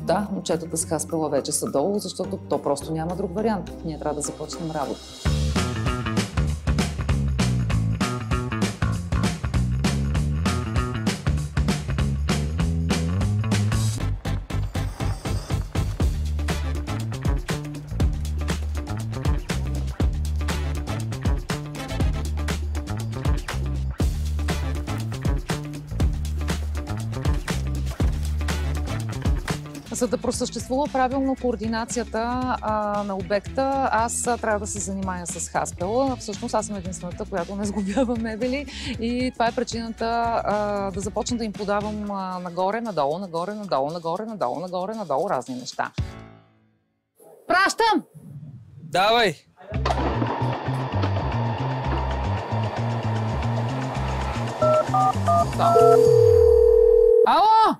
Да, момчетата с Хаспела вече са долу, защото то просто няма друг вариант. Ние трябва да започнем работа. За да просъществува правилно координацията на обекта, аз трябва да се занимая с Хаспела. Всъщност аз съм единствената, която не сглобява мебели и това е причината да започна да им подавам нагоре, надолу, нагоре, надолу, нагоре, надолу, нагоре, надолу разни неща. Пращам! Давай! Ало!